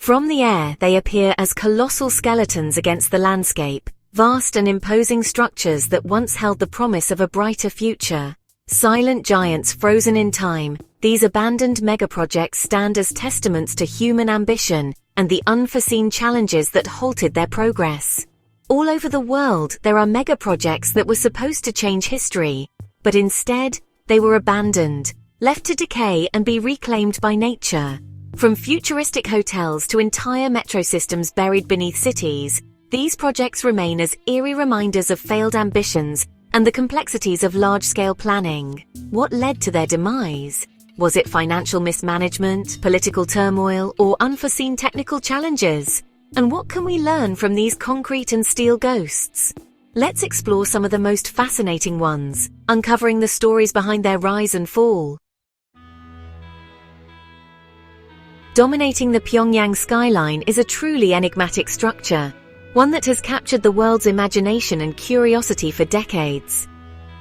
From the air, they appear as colossal skeletons against the landscape, vast and imposing structures that once held the promise of a brighter future. Silent giants frozen in time, these abandoned megaprojects stand as testaments to human ambition and the unforeseen challenges that halted their progress. All over the world, there are megaprojects that were supposed to change history, but instead, they were abandoned, left to decay and be reclaimed by nature. From futuristic hotels to entire metro systems buried beneath cities, these projects remain as eerie reminders of failed ambitions and the complexities of large-scale planning. What led to their demise? Was it financial mismanagement, political turmoil, or unforeseen technical challenges? And what can we learn from these concrete and steel ghosts? Let's explore some of the most fascinating ones, uncovering the stories behind their rise and fall. Dominating the Pyongyang skyline is a truly enigmatic structure, one that has captured the world's imagination and curiosity for decades.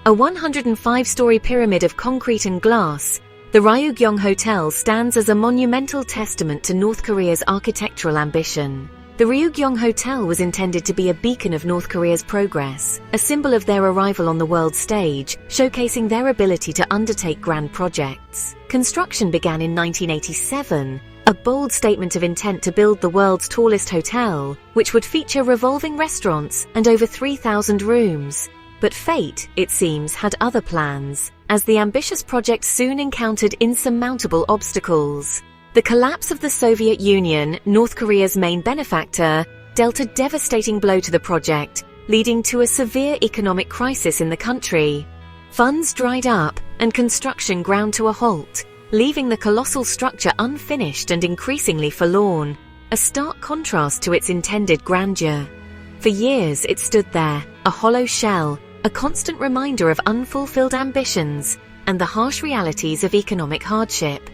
A 105-story pyramid of concrete and glass, the Ryugyong Hotel stands as a monumental testament to North Korea's architectural ambition. The Ryugyong Hotel was intended to be a beacon of North Korea's progress, a symbol of their arrival on the world stage, showcasing their ability to undertake grand projects. Construction began in 1987, a bold statement of intent to build the world's tallest hotel, which would feature revolving restaurants and over 3,000 rooms. But fate, it seems, had other plans, as the ambitious project soon encountered insurmountable obstacles. The collapse of the Soviet Union, North Korea's main benefactor, dealt a devastating blow to the project, leading to a severe economic crisis in the country. Funds dried up, and construction ground to a halt, leaving the colossal structure unfinished and increasingly forlorn, a stark contrast to its intended grandeur. For years it stood there, a hollow shell, a constant reminder of unfulfilled ambitions and the harsh realities of economic hardship.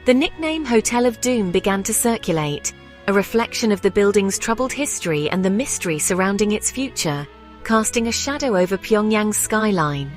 The nickname Hotel of Doom began to circulate, a reflection of the building's troubled history and the mystery surrounding its future, casting a shadow over Pyongyang's skyline.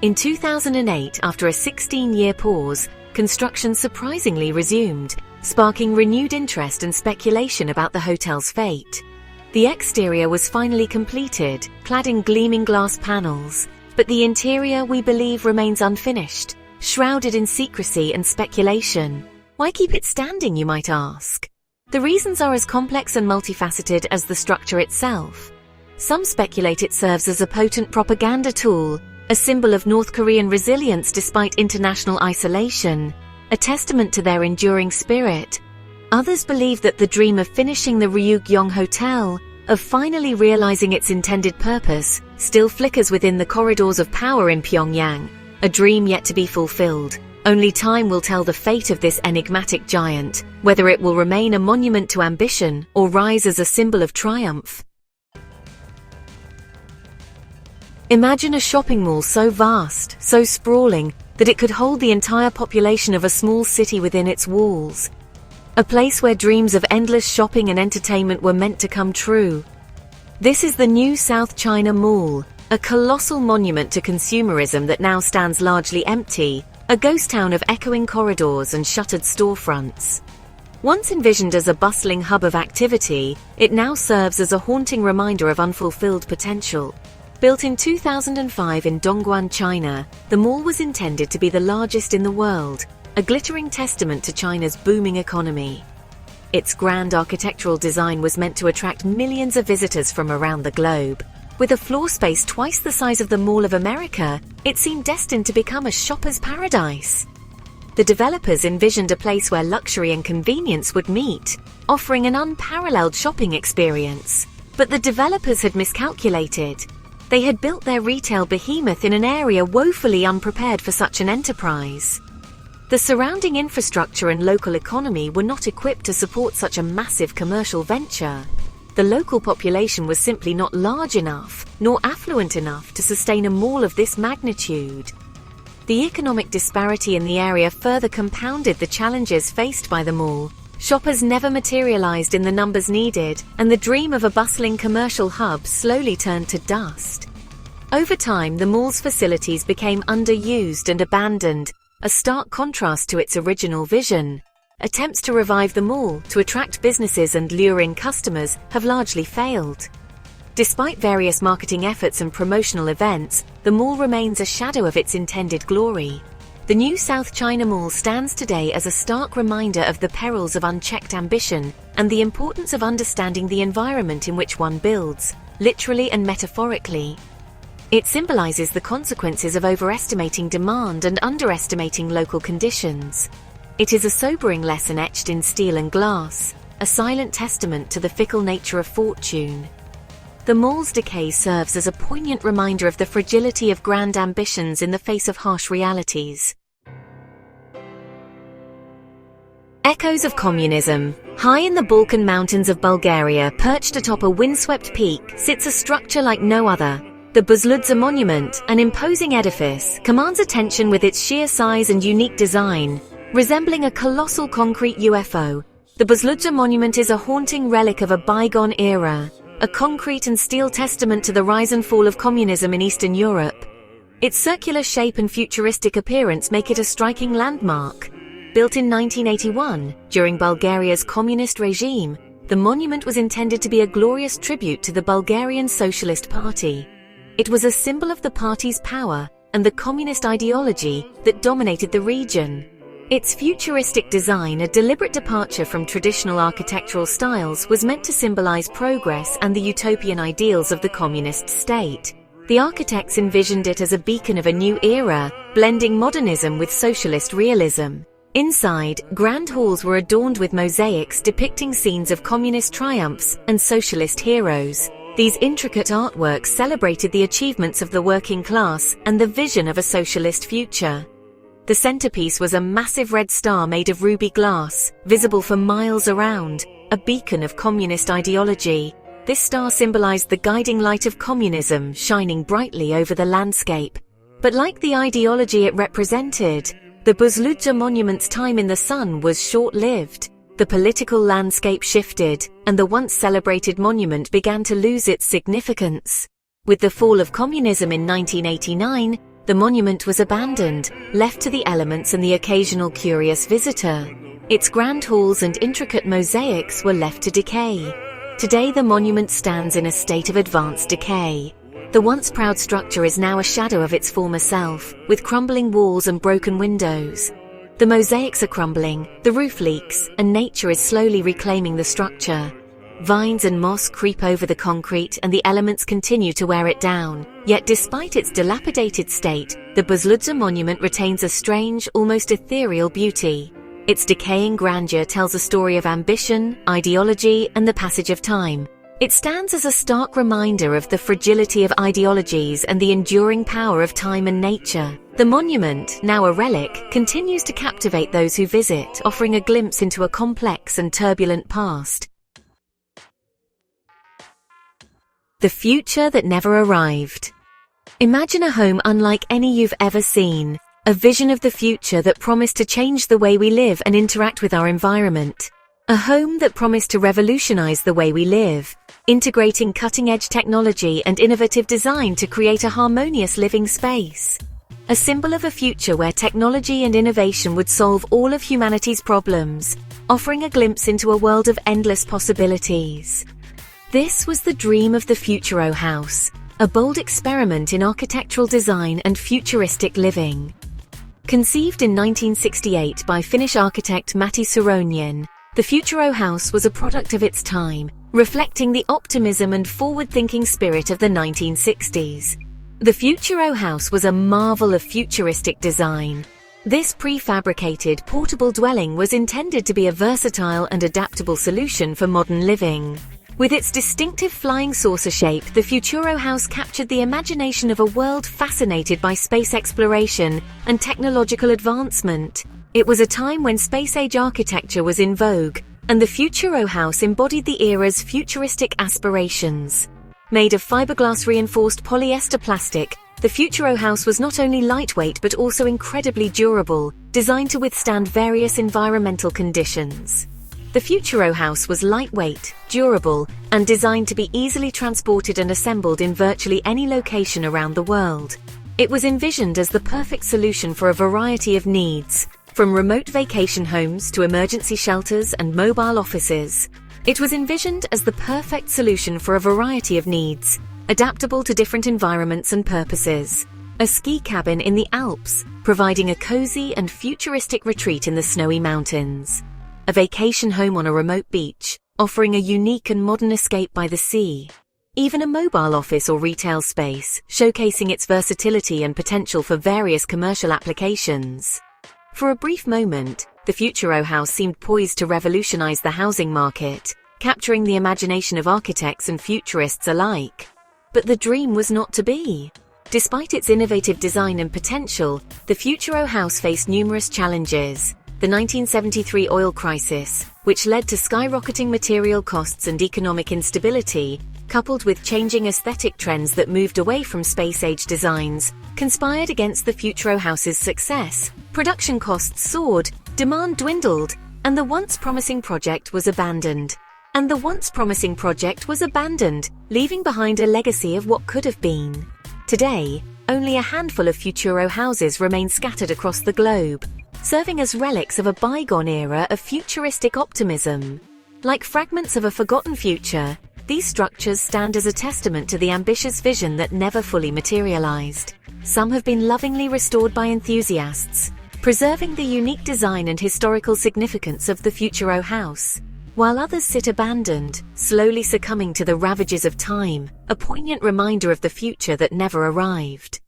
In 2008, after a 16-year pause, construction surprisingly resumed, sparking renewed interest and speculation about the hotel's fate. The exterior was finally completed, clad in gleaming glass panels, but the interior, we believe, remains unfinished, shrouded in secrecy and speculation. Why keep it standing, you might ask? The reasons are as complex and multifaceted as the structure itself. Some speculate it serves as a potent propaganda tool, a symbol of North Korean resilience despite international isolation, a testament to their enduring spirit. Others believe that the dream of finishing the Ryugyong Hotel, of finally realizing its intended purpose, still flickers within the corridors of power in Pyongyang, a dream yet to be fulfilled. Only time will tell the fate of this enigmatic giant, whether it will remain a monument to ambition or rise as a symbol of triumph. Imagine a shopping mall so vast, so sprawling, that it could hold the entire population of a small city within its walls. A place where dreams of endless shopping and entertainment were meant to come true. This is the new South China Mall, a colossal monument to consumerism that now stands largely empty, a ghost town of echoing corridors and shuttered storefronts. Once envisioned as a bustling hub of activity, it now serves as a haunting reminder of unfulfilled potential. Built in 2005 in Dongguan, China, the mall was intended to be the largest in the world, a glittering testament to China's booming economy. Its grand architectural design was meant to attract millions of visitors from around the globe. With a floor space twice the size of the Mall of America, it seemed destined to become a shopper's paradise. The developers envisioned a place where luxury and convenience would meet, offering an unparalleled shopping experience. But the developers had miscalculated. They had built their retail behemoth in an area woefully unprepared for such an enterprise. The surrounding infrastructure and local economy were not equipped to support such a massive commercial venture. The local population was simply not large enough, nor affluent enough to sustain a mall of this magnitude. The economic disparity in the area further compounded the challenges faced by the mall. Shoppers never materialized in the numbers needed, and the dream of a bustling commercial hub slowly turned to dust. Over time, the mall's facilities became underused and abandoned, a stark contrast to its original vision. Attempts to revive the mall to attract businesses and lure in customers have largely failed. Despite various marketing efforts and promotional events, the mall remains a shadow of its intended glory. The new South China Mall stands today as a stark reminder of the perils of unchecked ambition and the importance of understanding the environment in which one builds, literally and metaphorically. It symbolizes the consequences of overestimating demand and underestimating local conditions. It is a sobering lesson etched in steel and glass, a silent testament to the fickle nature of fortune. The mall's decay serves as a poignant reminder of the fragility of grand ambitions in the face of harsh realities. Echoes of communism. High in the Balkan mountains of Bulgaria, perched atop a windswept peak, sits a structure like no other. The Buzludzha Monument, an imposing edifice, commands attention with its sheer size and unique design. Resembling a colossal concrete UFO, the Buzludzha Monument is a haunting relic of a bygone era, a concrete and steel testament to the rise and fall of communism in Eastern Europe. Its circular shape and futuristic appearance make it a striking landmark. Built in 1981, during Bulgaria's communist regime, the monument was intended to be a glorious tribute to the Bulgarian Socialist Party. It was a symbol of the party's power and the communist ideology that dominated the region. Its futuristic design, a deliberate departure from traditional architectural styles, was meant to symbolize progress and the utopian ideals of the communist state. The architects envisioned it as a beacon of a new era, blending modernism with socialist realism. Inside, grand halls were adorned with mosaics depicting scenes of communist triumphs and socialist heroes. These intricate artworks celebrated the achievements of the working class and the vision of a socialist future. The centerpiece was a massive red star made of ruby glass, visible for miles around, a beacon of communist ideology. This star symbolized the guiding light of communism shining brightly over the landscape. But like the ideology it represented, the Buzludzha Monument's time in the sun was short-lived. The political landscape shifted, and the once celebrated monument began to lose its significance. With the fall of communism in 1989, the monument was abandoned, left to the elements and the occasional curious visitor. Its grand halls and intricate mosaics were left to decay. Today the monument stands in a state of advanced decay. The once proud structure is now a shadow of its former self, with crumbling walls and broken windows. The mosaics are crumbling, the roof leaks, and nature is slowly reclaiming the structure. Vines and moss creep over the concrete and the elements continue to wear it down. Yet despite its dilapidated state, the Buzludzha Monument retains a strange, almost ethereal beauty. Its decaying grandeur tells a story of ambition, ideology, and the passage of time. It stands as a stark reminder of the fragility of ideologies and the enduring power of time and nature. The monument, now a relic, continues to captivate those who visit, offering a glimpse into a complex and turbulent past. The future that never arrived. Imagine a home unlike any you've ever seen, a vision of the future that promised to change the way we live and interact with our environment. A home that promised to revolutionize the way we live, integrating cutting-edge technology and innovative design to create a harmonious living space. A symbol of a future where technology and innovation would solve all of humanity's problems, offering a glimpse into a world of endless possibilities. This was the dream of the Futuro House, a bold experiment in architectural design and futuristic living. Conceived in 1968 by Finnish architect Matti Suronien, the Futuro House was a product of its time, reflecting the optimism and forward-thinking spirit of the 1960s. The Futuro House was a marvel of futuristic design. This prefabricated, portable dwelling was intended to be a versatile and adaptable solution for modern living. With its distinctive flying saucer shape, the Futuro House captured the imagination of a world fascinated by space exploration and technological advancement. It was a time when space-age architecture was in vogue, and the Futuro House embodied the era's futuristic aspirations. Made of fiberglass-reinforced polyester plastic, the Futuro House was not only lightweight but also incredibly durable, designed to withstand various environmental conditions. The Futuro House was lightweight, durable, and designed to be easily transported and assembled in virtually any location around the world. It was envisioned as the perfect solution for a variety of needs, From remote vacation homes to emergency shelters and mobile offices, it was envisioned as the perfect solution for a variety of needs, adaptable to different environments and purposes. A ski cabin in the Alps, providing a cozy and futuristic retreat in the snowy mountains. A vacation home on a remote beach, offering a unique and modern escape by the sea. Even a mobile office or retail space, showcasing its versatility and potential for various commercial applications. For a brief moment, the Futuro House seemed poised to revolutionize the housing market, capturing the imagination of architects and futurists alike. But the dream was not to be. Despite its innovative design and potential, the Futuro House faced numerous challenges. The 1973 oil crisis, which led to skyrocketing material costs and economic instability, coupled with changing aesthetic trends that moved away from space-age designs, conspired against the Futuro House's success. Production costs soared, demand dwindled, and the once promising project was abandoned. Leaving behind a legacy of what could have been. Today, only a handful of Futuro houses remain scattered across the globe, serving as relics of a bygone era of futuristic optimism. Like fragments of a forgotten future, these structures stand as a testament to the ambitious vision that never fully materialized. Some have been lovingly restored by enthusiasts, preserving the unique design and historical significance of the Futuro House, while others sit abandoned, slowly succumbing to the ravages of time, a poignant reminder of the future that never arrived.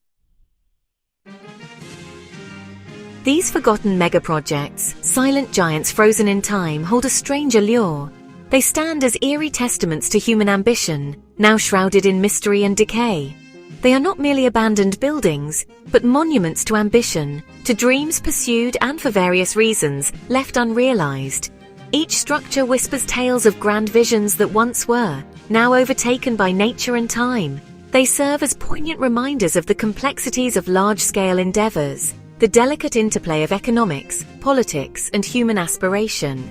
These forgotten megaprojects, silent giants frozen in time, hold a strange allure. They stand as eerie testaments to human ambition, now shrouded in mystery and decay. They are not merely abandoned buildings, but monuments to ambition, to dreams pursued and for various reasons, left unrealized. Each structure whispers tales of grand visions that once were, now overtaken by nature and time. They serve as poignant reminders of the complexities of large-scale endeavors, the delicate interplay of economics, politics, and human aspiration.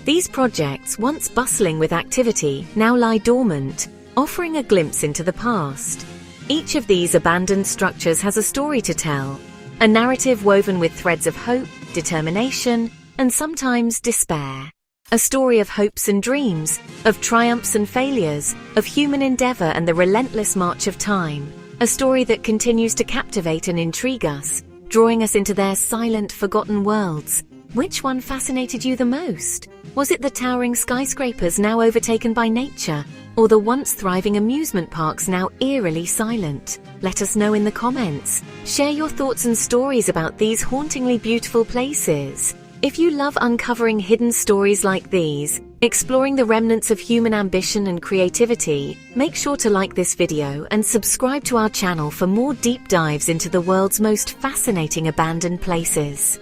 These projects, once bustling with activity, now lie dormant, offering a glimpse into the past. Each of these abandoned structures has a story to tell, a narrative woven with threads of hope, determination, and sometimes despair. A story of hopes and dreams, of triumphs and failures, of human endeavor and the relentless march of time. A story that continues to captivate and intrigue us, drawing us into their silent, forgotten worlds. Which one fascinated you the most? Was it the towering skyscrapers now overtaken by nature, or the once thriving amusement parks now eerily silent? Let us know in the comments. Share your thoughts and stories about these hauntingly beautiful places. If you love uncovering hidden stories like these, exploring the remnants of human ambition and creativity, make sure to like this video and subscribe to our channel for more deep dives into the world's most fascinating abandoned places.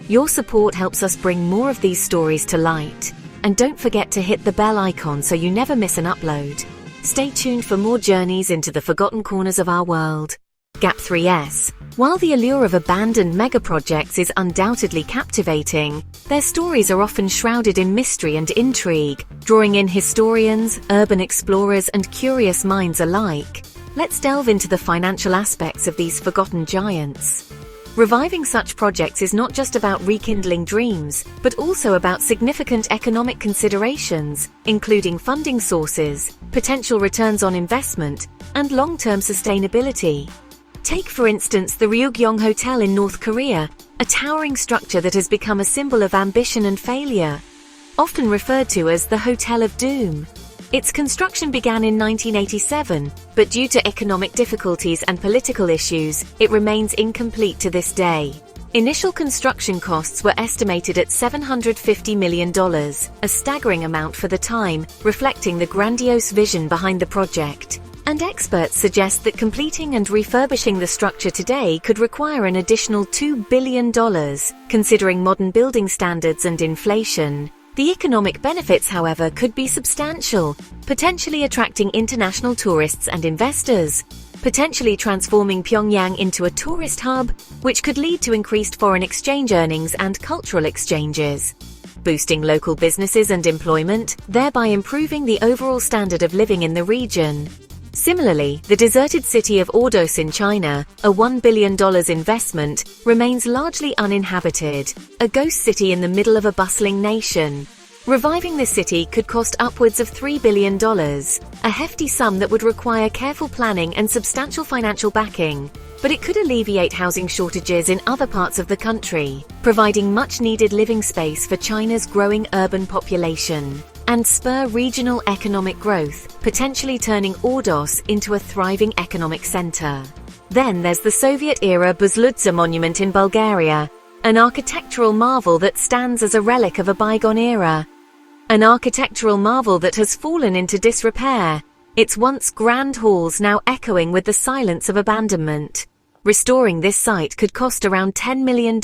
Your support helps us bring more of these stories to light. And don't forget to hit the bell icon so you never miss an upload. Stay tuned for more journeys into the forgotten corners of our world. Gap 3S. While the allure of abandoned megaprojects is undoubtedly captivating, their stories are often shrouded in mystery and intrigue, drawing in historians, urban explorers, and curious minds alike. Let's delve into the financial aspects of these forgotten giants. Reviving such projects is not just about rekindling dreams, but also about significant economic considerations, including funding sources, potential returns on investment, and long-term sustainability. Take, for instance, the Ryugyong Hotel in North Korea, a towering structure that has become a symbol of ambition and failure, often referred to as the Hotel of Doom. Its construction began in 1987, but due to economic difficulties and political issues, it remains incomplete to this day. Initial construction costs were estimated at $750 million, a staggering amount for the time, reflecting the grandiose vision behind the project. And experts suggest that completing and refurbishing the structure today could require an additional $2 billion, considering modern building standards and inflation. The economic benefits, however, could be substantial, potentially attracting international tourists and investors, potentially transforming Pyongyang into a tourist hub, which could lead to increased foreign exchange earnings and cultural exchanges, boosting local businesses and employment, thereby improving the overall standard of living in the region. Similarly, the deserted city of Ordos in China, a $1 billion investment, remains largely uninhabited, a ghost city in the middle of a bustling nation. Reviving this city could cost upwards of $3 billion, a hefty sum that would require careful planning and substantial financial backing, but it could alleviate housing shortages in other parts of the country, providing much-needed living space for China's growing urban population, and spur regional economic growth, potentially turning Ordos into a thriving economic center. Then there's the Soviet-era Buzludzha Monument in Bulgaria, an architectural marvel that stands as a relic of a bygone era. An architectural marvel that has fallen into disrepair, its once grand halls now echoing with the silence of abandonment. Restoring this site could cost around $10 million,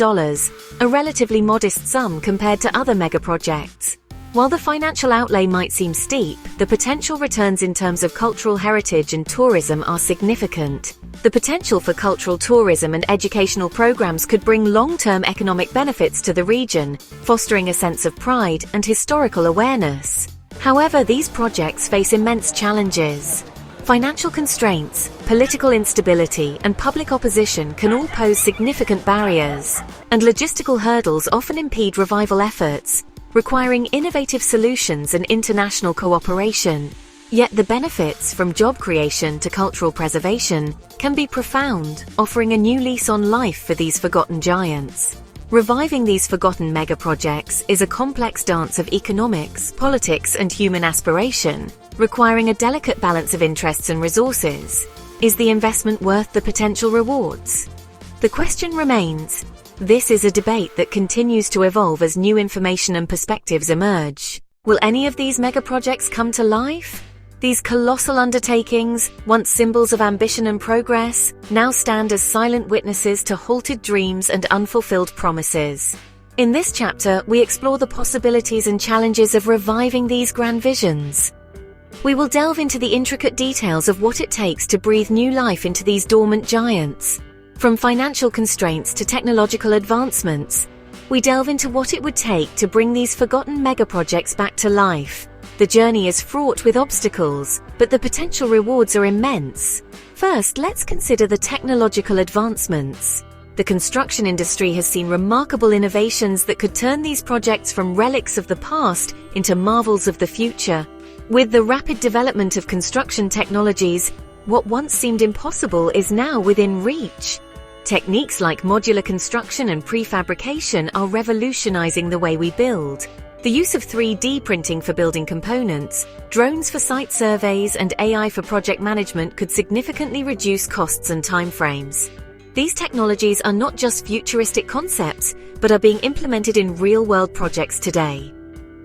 a relatively modest sum compared to other megaprojects. While the financial outlay might seem steep, the potential returns in terms of cultural heritage and tourism are significant. The potential for cultural tourism and educational programs could bring long-term economic benefits to the region, fostering a sense of pride and historical awareness. However, these projects face immense challenges. Financial constraints, political instability, and public opposition can all pose significant barriers, and logistical hurdles often impede revival efforts, requiring innovative solutions and international cooperation. Yet the benefits, from job creation to cultural preservation, can be profound, offering a new lease on life for these forgotten giants. Reviving these forgotten megaprojects is a complex dance of economics, politics, and human aspiration, requiring a delicate balance of interests and resources. Is the investment worth the potential rewards? The question remains. This is a debate that continues to evolve as new information and perspectives emerge. Will any of these megaprojects come to life? These colossal undertakings, once symbols of ambition and progress, now stand as silent witnesses to halted dreams and unfulfilled promises. In this chapter, we explore the possibilities and challenges of reviving these grand visions. We will delve into the intricate details of what it takes to breathe new life into these dormant giants. From financial constraints to technological advancements, we delve into what it would take to bring these forgotten megaprojects back to life. The journey is fraught with obstacles, but the potential rewards are immense. First, let's consider the technological advancements. The construction industry has seen remarkable innovations that could turn these projects from relics of the past into marvels of the future. With the rapid development of construction technologies, what once seemed impossible is now within reach. Techniques like modular construction and prefabrication are revolutionizing the way we build. The use of 3D printing for building components, drones for site surveys, and AI for project management could significantly reduce costs and timeframes. These technologies are not just futuristic concepts, but are being implemented in real-world projects today.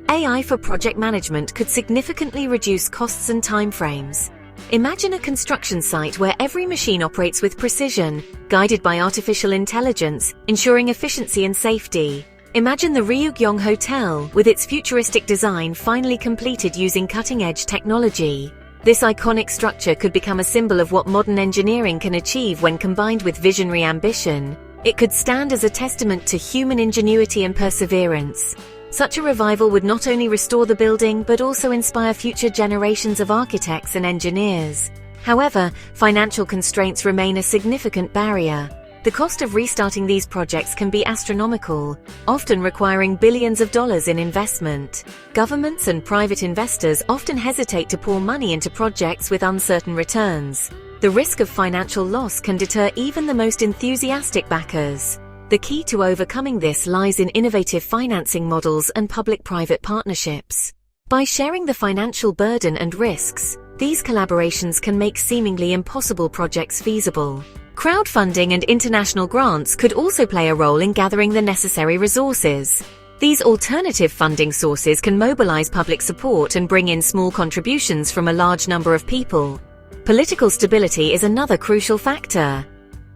AI for project management could significantly reduce costs and timeframes. Imagine a construction site where every machine operates with precision, guided by artificial intelligence, ensuring efficiency and safety. Imagine the Ryugyong Hotel, with its futuristic design finally completed using cutting-edge technology. This iconic structure could become a symbol of what modern engineering can achieve when combined with visionary ambition. It could stand as a testament to human ingenuity and perseverance. Such a revival would not only restore the building, but also inspire future generations of architects and engineers. However, financial constraints remain a significant barrier. The cost of restarting these projects can be astronomical, often requiring billions of dollars in investment. Governments and private investors often hesitate to pour money into projects with uncertain returns. The risk of financial loss can deter even the most enthusiastic backers. The key to overcoming this lies in innovative financing models and public-private partnerships. By sharing the financial burden and risks, these collaborations can make seemingly impossible projects feasible. Crowdfunding and international grants could also play a role in gathering the necessary resources. These alternative funding sources can mobilize public support and bring in small contributions from a large number of people. Political stability is another crucial factor.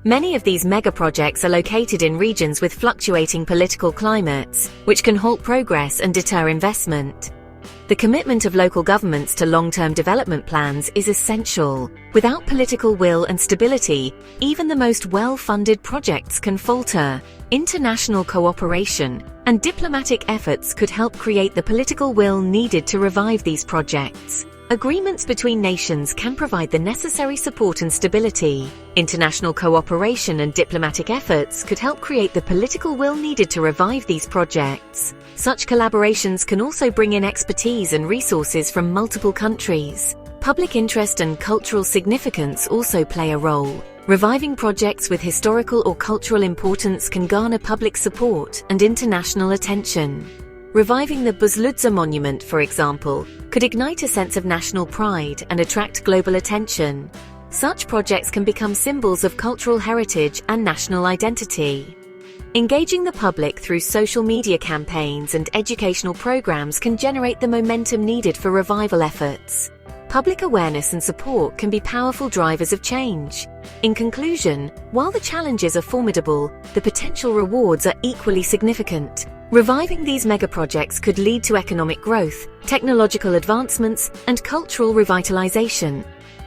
Many of these megaprojects are located in regions with fluctuating political climates, which can halt progress and deter investment. The commitment of local governments to long-term development plans is essential. Without political will and stability, even the most well-funded projects can falter. International cooperation and diplomatic efforts could help create the political will needed to revive these projects. Agreements between nations can provide the necessary support and stability. International cooperation and diplomatic efforts could help create the political will needed to revive these projects. Such collaborations can also bring in expertise and resources from multiple countries. Public interest and cultural significance also play a role. Reviving projects with historical or cultural importance can garner public support and international attention. Reviving the Buzludzha Monument, for example, could ignite a sense of national pride and attract global attention. Such projects can become symbols of cultural heritage and national identity. Engaging the public through social media campaigns and educational programs can generate the momentum needed for revival efforts. Public awareness and support can be powerful drivers of change. In conclusion, while the challenges are formidable, the potential rewards are equally significant. Reviving these megaprojects could lead to economic growth, technological advancements, and cultural revitalization.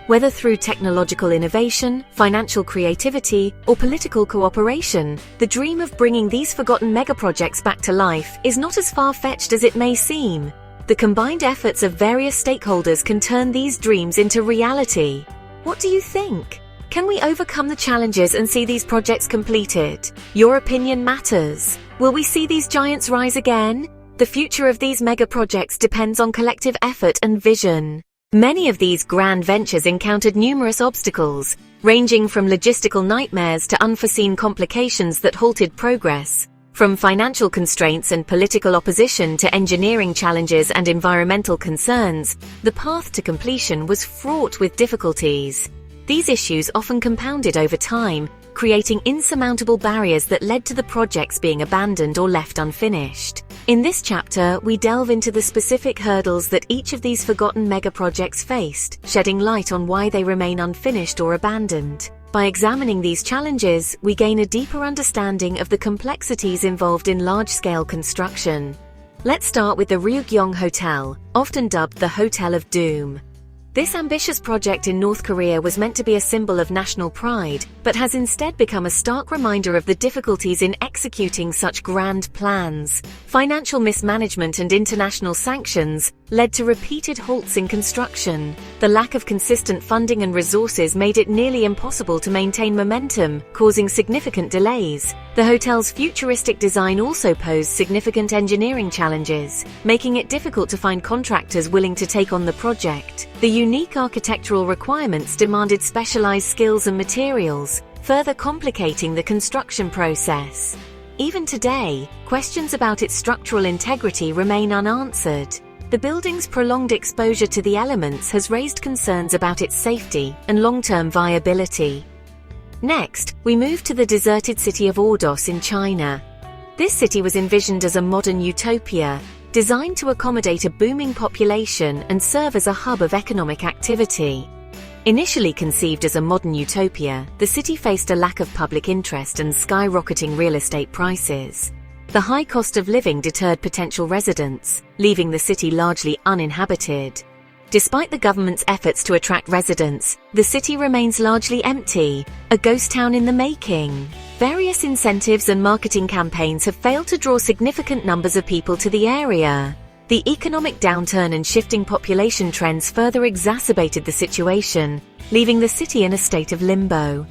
Whether through technological innovation, financial creativity, or political cooperation, the dream of bringing these forgotten megaprojects back to life is not as far-fetched as it may seem. The combined efforts of various stakeholders can turn these dreams into reality. What do you think? Can we overcome the challenges and see these projects completed? Your opinion matters. Will we see these giants rise again? The future of these mega projects depends on collective effort and vision. Many of these grand ventures encountered numerous obstacles, ranging from logistical nightmares to unforeseen complications that halted progress. From financial constraints and political opposition to engineering challenges and environmental concerns, the path to completion was fraught with difficulties. These issues often compounded over time, creating insurmountable barriers that led to the projects being abandoned or left unfinished. In this chapter, we delve into the specific hurdles that each of these forgotten megaprojects faced, shedding light on why they remain unfinished or abandoned. By examining these challenges, we gain a deeper understanding of the complexities involved in large-scale construction. Let's start with the Ryugyong Hotel, often dubbed the Hotel of Doom. This ambitious project in North Korea was meant to be a symbol of national pride, but has instead become a stark reminder of the difficulties in executing such grand plans. Financial mismanagement and international sanctions led to repeated halts in construction. The lack of consistent funding and resources made it nearly impossible to maintain momentum, causing significant delays. The hotel's futuristic design also posed significant engineering challenges, making it difficult to find contractors willing to take on the project. The unique architectural requirements demanded specialized skills and materials, further complicating the construction process. Even today, questions about its structural integrity remain unanswered. The building's prolonged exposure to the elements has raised concerns about its safety and long-term viability. Next, we move to the deserted city of Ordos in China. This city was envisioned as a modern utopia, designed to accommodate a booming population and serve as a hub of economic activity. Initially conceived as a modern utopia, the city faced a lack of public interest and skyrocketing real estate prices. The high cost of living deterred potential residents, leaving the city largely uninhabited. Despite the government's efforts to attract residents, the city remains largely empty, a ghost town in the making. Various incentives and marketing campaigns have failed to draw significant numbers of people to the area. The economic downturn and shifting population trends further exacerbated the situation, leaving the city in a state of limbo.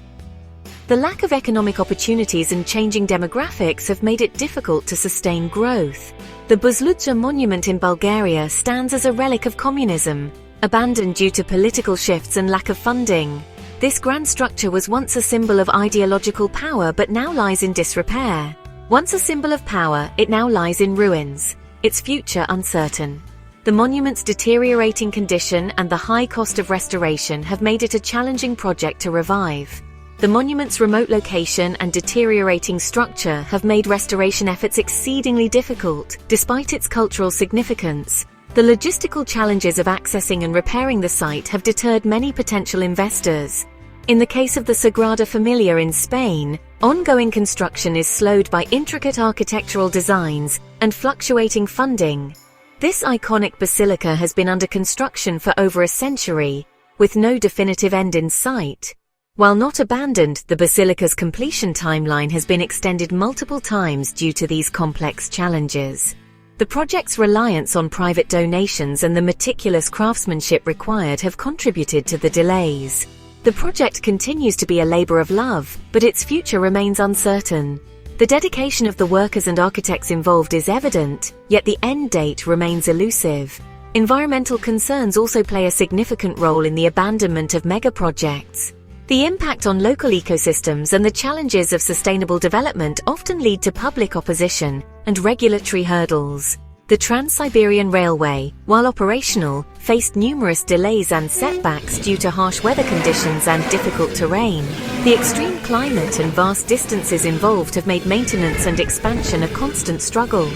The lack of economic opportunities and changing demographics have made it difficult to sustain growth. The Buzludzha Monument in Bulgaria stands as a relic of communism, abandoned due to political shifts and lack of funding. This grand structure was once a symbol of ideological power but now lies in disrepair. Once a symbol of power, it now lies in ruins, its future uncertain. The monument's deteriorating condition and the high cost of restoration have made it a challenging project to revive. The monument's remote location and deteriorating structure have made restoration efforts exceedingly difficult, despite its cultural significance. The logistical challenges of accessing and repairing the site have deterred many potential investors. In the case of the Sagrada Familia in Spain, ongoing construction is slowed by intricate architectural designs and fluctuating funding. This iconic basilica has been under construction for over a century, with no definitive end in sight. While not abandoned, the basilica's completion timeline has been extended multiple times due to these complex challenges. The project's reliance on private donations and the meticulous craftsmanship required have contributed to the delays. The project continues to be a labor of love, but its future remains uncertain. The dedication of the workers and architects involved is evident, yet the end date remains elusive. Environmental concerns also play a significant role in the abandonment of megaprojects. The impact on local ecosystems and the challenges of sustainable development often lead to public opposition and regulatory hurdles. The Trans-Siberian Railway, while operational, faced numerous delays and setbacks due to harsh weather conditions and difficult terrain. The extreme climate and vast distances involved have made maintenance and expansion a constant struggle.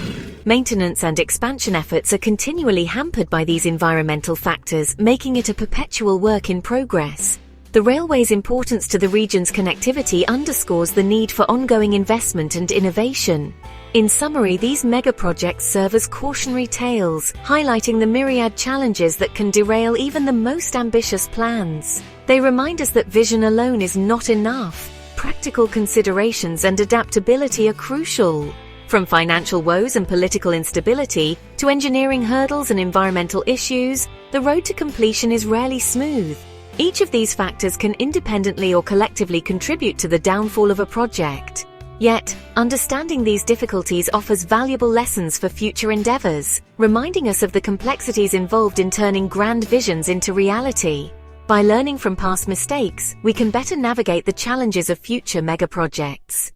Maintenance and expansion efforts are continually hampered by these environmental factors, making it a perpetual work in progress. The railway's importance to the region's connectivity underscores the need for ongoing investment and innovation. In summary, these megaprojects serve as cautionary tales, highlighting the myriad challenges that can derail even the most ambitious plans. They remind us that vision alone is not enough. Practical considerations and adaptability are crucial. From financial woes and political instability to engineering hurdles and environmental issues, the road to completion is rarely smooth. Each of these factors can independently or collectively contribute to the downfall of a project. Yet, understanding these difficulties offers valuable lessons for future endeavors, reminding us of the complexities involved in turning grand visions into reality. By learning from past mistakes, we can better navigate the challenges of future megaprojects.